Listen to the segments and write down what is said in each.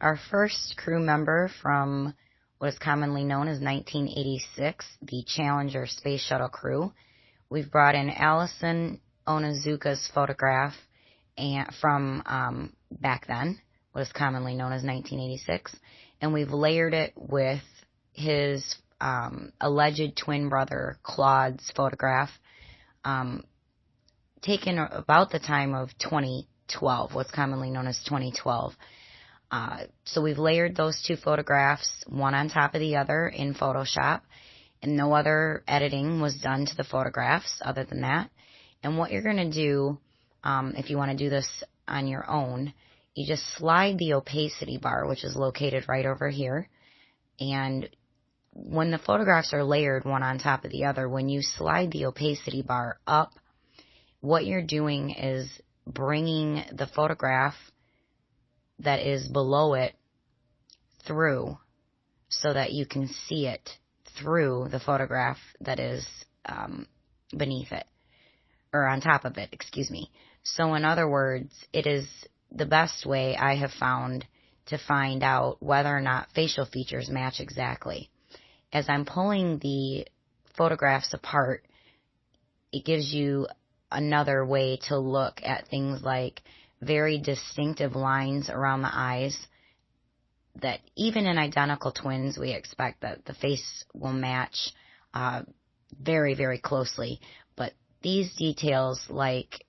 Our first crew member from what is commonly known as 1986, the Challenger Space Shuttle crew. We've brought in Allison Onizuka's photograph from back then, what is commonly known as 1986, and we've layered it with his alleged twin brother Claude's photograph, taken about the time of 2012, what's commonly known as 2012. So we've layered those two photographs, one on top of the other in Photoshop, and no other editing was done to the photographs other than that. And what you're going to do, if you want to do this on your own, you just slide the opacity bar, which is located right over here. And when the photographs are layered one on top of the other, when you slide the opacity bar up, what you're doing is bringing the photograph that is below it through so that you can see it through the photograph that is beneath it, or on top of it, excuse me. So in other words, it is the best way I have found to find out whether or not facial features match exactly. As I'm pulling the photographs apart, it gives you another way to look at things like very distinctive lines around the eyes that even in identical twins, we expect that the face will match very, very closely. But these details, like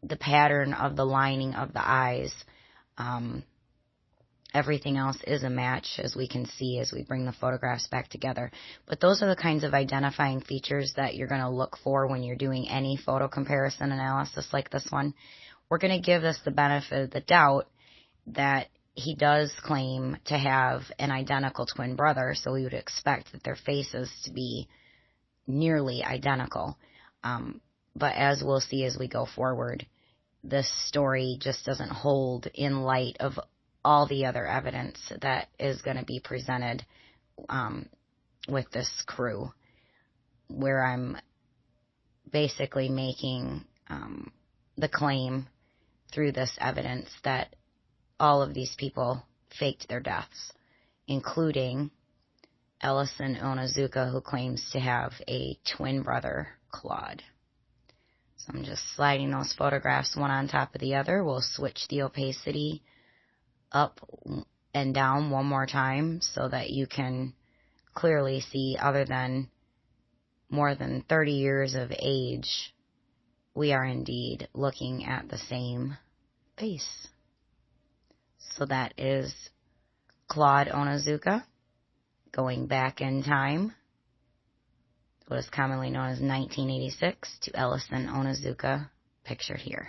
the pattern of the lining of the eyes, everything else is a match, as we can see as we bring the photographs back together. But those are the kinds of identifying features that you're going to look for when you're doing any photo comparison analysis like this one. We're going to give this the benefit of the doubt that he does claim to have an identical twin brother, so we would expect that their faces to be nearly identical. But as we'll see as we go forward, this story just doesn't hold in light of all the other evidence that is going to be presented with this crew, where I'm basically making the claim through this evidence that all of these people faked their deaths, including Allison Onizuka, who claims to have a twin brother, Claude. So I'm just sliding those photographs one on top of the other. We'll switch the opacity up and down one more time so that you can clearly see, other than more than 30 years of age, we are indeed looking at the same face. So that is Claude Onizuka going back in time, what is commonly known as 1986, to Allison Onizuka, pictured here.